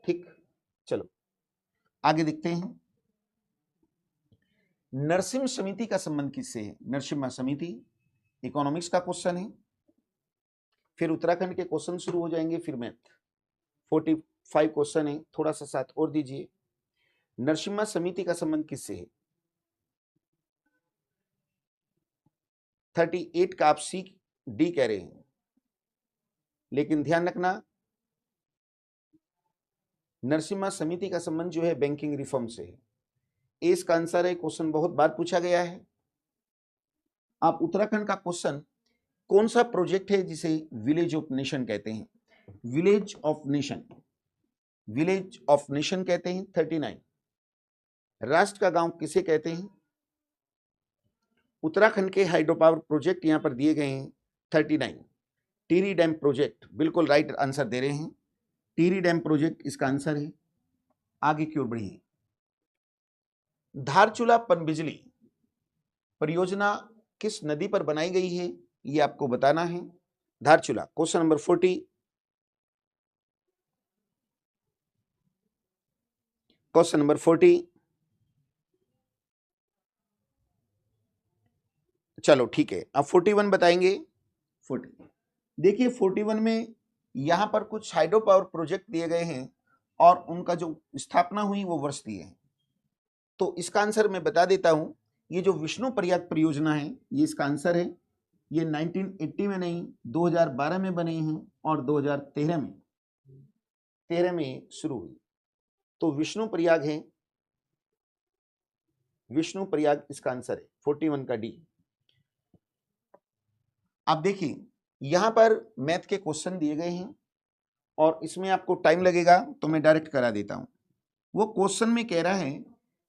ठीक। चलो आगे देखते हैं, नरसिम्हा समिति का संबंध किससे है, नरसिम्हा समिति इकोनॉमिक्स का क्वेश्चन है, फिर उत्तराखंड के क्वेश्चन शुरू हो जाएंगे, फिर मैथ, 45 क्वेश्चन है, थोड़ा सा साथ और दीजिए। नरसिम्हा समिति का संबंध किससे है, 38 का आप सी डी कह रहे हैं, लेकिन ध्यान रखना नरसिम्हा समिति का संबंध जो है बैंकिंग रिफॉर्म से है, इसका आंसर है, क्वेश्चन बहुत बार पूछा गया है। आप उत्तराखंड का क्वेश्चन, कौन सा प्रोजेक्ट है जिसे विलेज ऑफ नेशन कहते हैं, village of nation, village of nation कहते हैं 39। राष्ट्र का गांव किसे कहते हैं? उत्तराखंड के हाइड्रो पावर प्रोजेक्ट यहां पर दिए गए हैं 39। टिहरी डैम प्रोजेक्ट, बिल्कुल राइट आंसर दे रहे हैं, टिहरी डैम प्रोजेक्ट इसका आंसर है। आगे की ओर बढ़िए। धारचूला पनबिजली परियोजना किस नदी पर बनाई गई है, ये आपको बताना है। Dharchula, question number 40, question number 40। चलो ठीक है, अब 41 बताएंगे। 40 देखिए, 41 में यहां पर कुछ हाइड्रो पावर प्रोजेक्ट दिए गए हैं और उनका जो स्थापना हुई वो वर्ष दिए हैं। तो इसका आंसर मैं बता देता हूं, ये जो विष्णु प्रयाग परियोजना है ये इसका आंसर है। ये 1980 में नहीं, 2012 में बने हैं और 2013 में शुरू हुई। तो विष्णु प्रयाग है, विष्णु प्रयाग इसका आंसर है 41 का डी। आप देखिए, यहां पर मैथ के क्वेश्चन दिए गए हैं और इसमें आपको टाइम लगेगा तो मैं डायरेक्ट करा देता हूं। वो क्वेश्चन में कह रहा है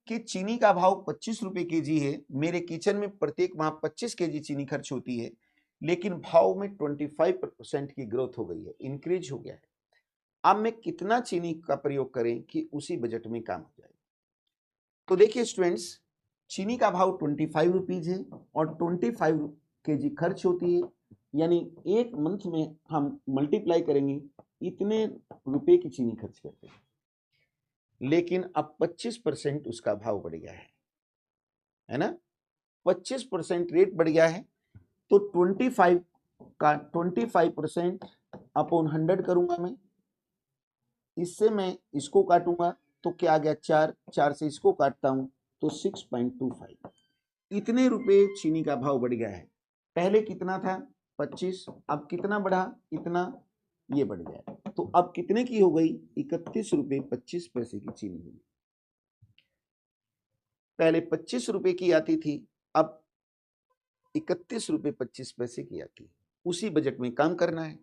कि चीनी का भाव 25 रुपए केजी है, मेरे किचन में प्रत्येक माह 25 केजी चीनी खर्च होती है, लेकिन भाव में 25% की ग्रोथ हो गई है, इंक्रीज हो गया है। अब मैं कितना चीनी का प्रयोग करें कि उसी बजट में काम हो जाए? तो देखिए स्टूडेंट्स, चीनी का भाव 25 रुपीज है और 25 केजी खर्च होती है, यानी एक मंथ में हम मल्टीप्लाई करेंगे, इतने रुपए की चीनी खर्च करते हैं। लेकिन अब 25% उसका भाव बढ़ गया है ना, 25% रेट बढ़ गया है। तो 25 का 25% अपॉन 100 करूंगा मैं, इससे मैं इसको काटूंगा तो क्या आ गया 4, 4 से इसको काटता हूं तो 6.25। इतने रुपए चीनी का भाव बढ़ गया है। पहले कितना था 25, अब कितना बढ़ा, इतना, ये बढ़ गया। तो अब कितने की हो गई, 31 रुपए 25 पैसे की चीनी हुई। पहले 25 रुपए की आती थी, अब 31 रुपए 25 पैसे की आती है। उसी बजट में काम करना है।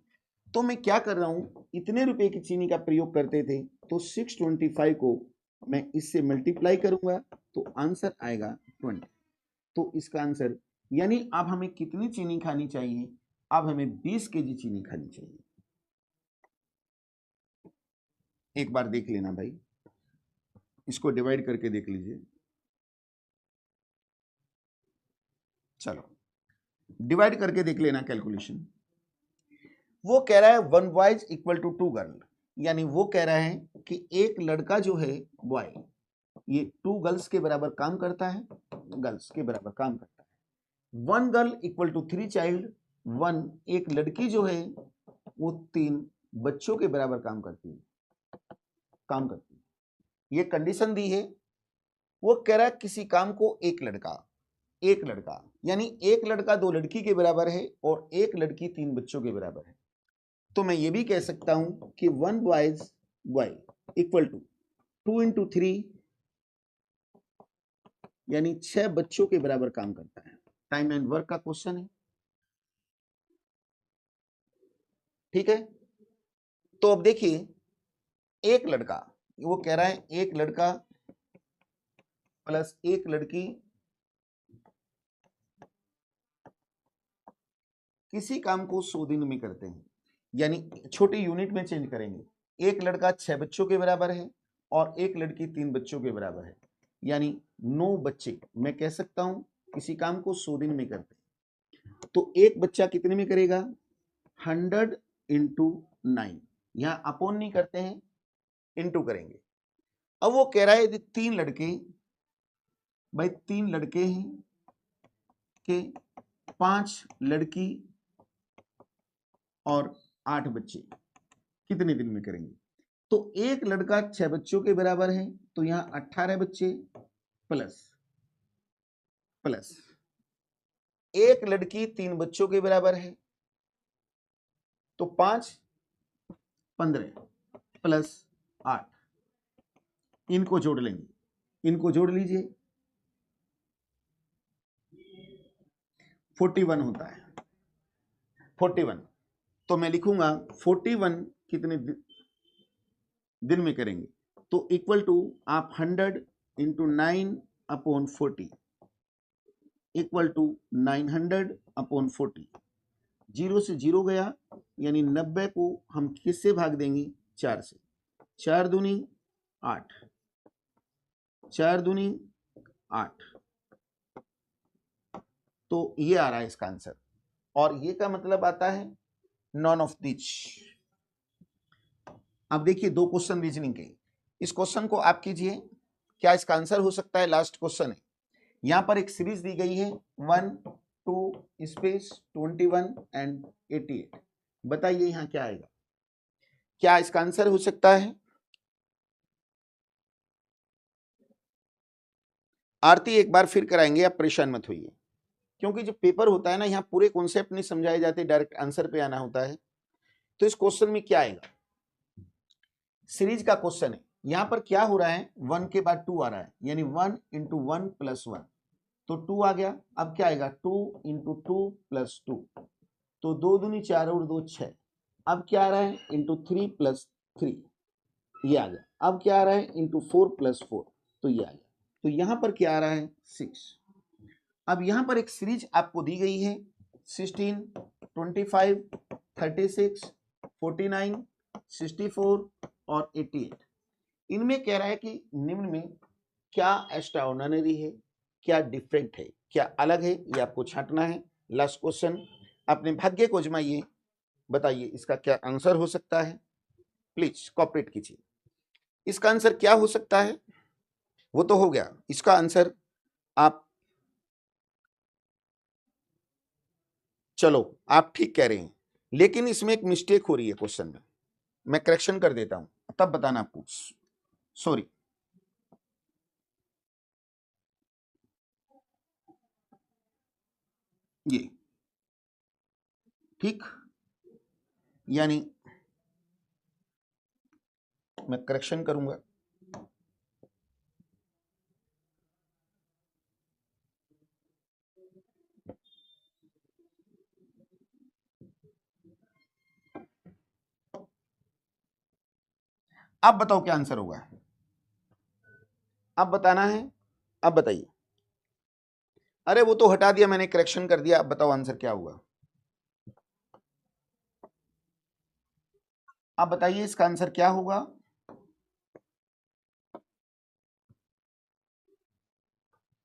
तो मैं क्या कर रहा हूं, इतने रुपए की चीनी का प्रयोग करते थे तो 625 को मैं इससे मल्टीप्लाई करूंगा तो आंसर आएगा 20। तो इसका आंसर, यानी अब हमें कितनी चीनी खानी चाहिए, अब हमें 20 केजी चीनी खानी चाहिए। एक बार देख लेना भाई, इसको डिवाइड करके देख लीजिए। चलो डिवाइड करके देख लेना कैलकुलेशन। वो कह रहा है 1 बॉयज इक्वल टू 2 गर्ल, यानी वो कह रहा है कि एक लड़का जो है बॉय, ये 2 गर्ल्स के बराबर काम करता है, गर्ल्स के बराबर काम करता है। 1 गर्ल इक्वल टू 3 चाइल्ड, 1 एक लड़की जो है वो 3 बच्चों के बराबर काम करती है, ये कंडीशन दी है। वो कह रहा है किसी काम को एक लड़का यानी एक लड़का 2 लड़की के बराबर है और एक लड़की 3 बच्चों के बराबर है। तो मैं ये भी कह सकता हूं कि 1 बॉय इक्वल टू 2 into 3, यानी 6 बच्चों के बराबर काम करता है। टाइम एंड वर्क का क्वेश्चन है, ठीक है। तो अब देखिए, एक लड़का, वो कह रहा है एक लड़का प्लस एक लड़की किसी काम को 100 दिन में करते हैं, यानी छोटी यूनिट में चेंज करेंगे। एक लड़का 6 बच्चों के बराबर है और एक लड़की 3 बच्चों के बराबर है, यानी 9 बच्चे मैं कह सकता हूं किसी काम को 100 दिन में करते हैं। तो एक बच्चा कितने में करेगा, 100 into 9, यहां अपोन नहीं करते हैं, इंटू करेंगे। अब वो कह रहा है यदि 3 लड़के, भाई 3 लड़के हैं कि 5 लड़की और 8 बच्चे कितने दिन में करेंगे। तो एक लड़का 6 बच्चों के बराबर है, तो यहां 18 बच्चे प्लस एक लड़की 3 बच्चों के बराबर है, तो 5 15 प्लस 8, इनको जोड़ लेंगे, इनको जोड़ लीजिए, 41 होता है। 41, तो मैं लिखूंगा 41 कितने दिन में करेंगे, तो इक्वल टू आप 100 इंटू 9/40 इक्वल टू 900/40। 0 से 0 गया, यानी 90 को हम किससे भाग देंगे? 4 से। 4 दूनी 8, 4 दूनी 8, तो ये आ रहा है इसका आंसर। और ये का मतलब आता है नॉन ऑफ दिस। अब देखिए 2 क्वेश्चन रीजनिंग के, इस क्वेश्चन को आप कीजिए, क्या इसका आंसर हो सकता है? लास्ट क्वेश्चन है। यहां पर एक सीरीज दी गई है 1 2 स्पेस 21 एंड 88। बताइए यहां क्या आएगा? क्या इसका आंसर हो सकता है? आरती एक बार फिर कराएंगे, आप परेशान मत होइए, क्योंकि जो पेपर होता है ना, यहाँ पूरे कॉन्सेप्ट नहीं समझाए जाते, डायरेक्ट आंसर पे आना होता है। तो इस क्वेश्चन में क्या आएगा? सीरीज का क्वेश्चन है, यहां पर क्या हो रहा है? 1 के बाद 2 आ रहा है, यानी 1 इंटू 1 प्लस 1, तो 2 आ गया। अब क्या आएगा? 2 इंटू 2 प्लस 2, तो 2 दूनी 4 और 2 6। अब क्या आ रहा है? इंटू 3 प्लस 3, ये आ गया। अब क्या आ रहा है? इंटू 4 प्लस 4, तो ये आ गया। तो यहां पर क्या आ रहा है? 6। अब यहां पर एक सीरीज आपको दी गई है 16 25 36 49 64 और 88। इनमें कह रहा है कि निम्न में क्या एक्स्ट्राऑर्डिनरी है, क्या डिफरेंट है, क्या अलग है, ये आपको छांटना है। लास्ट क्वेश्चन, अपने भाग्य को आजमाइए, बताइए इसका क्या आंसर हो सकता है। प्लीज कॉपरेट कीजिए। इसका आंसर क्या हो सकता है? वो तो हो गया, इसका आंसर आप, चलो आप ठीक कह रहे हैं, लेकिन इसमें एक मिस्टेक हो रही है क्वेश्चन में, मैं करेक्शन कर देता हूं, तब बताना आपको। सॉरी, ये ठीक, यानी मैं करेक्शन करूंगा। अब बताओ क्या आंसर होगा, अब बताना है, अब बताइए। अरे वो तो हटा दिया मैंने, करेक्शन कर दिया, अब बताओ आंसर क्या होगा। अब बताइए इसका आंसर क्या होगा।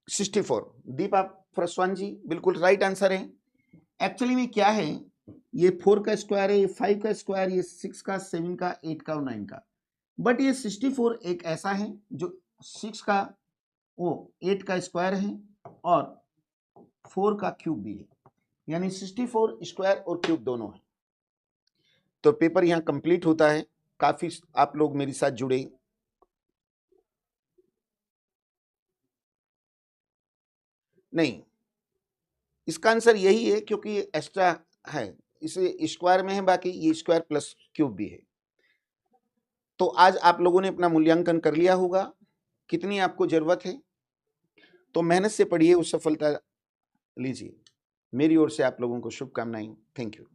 सिक्सटी 64। दीपा फरसवान जी बिल्कुल राइट आंसर है। एक्चुअली में क्या है, ये 4 का स्क्वायर है, ये 5 का स्क्वायर, ये 6 का, 7 का, 8 का और 9 का। बट ये 64 एक ऐसा है जो 6 का, वो 8 का स्क्वायर है और 4 का क्यूब भी है, यानी 64 स्क्वायर और क्यूब दोनों है। तो पेपर यहाँ कंप्लीट होता है। काफी आप लोग मेरे साथ जुड़े। नहीं, इसका आंसर यही है, क्योंकि ये एक्स्ट्रा है, इसे स्क्वायर में है, बाकी ये स्क्वायर प्लस क्यूब भी है। तो आज आप लोगों ने अपना मूल्यांकन कर लिया होगा, कितनी आपको जरूरत है, तो मेहनत से पढ़िए, उस सफलता लीजिए। मेरी ओर से आप लोगों को शुभकामनाएं। Thank you.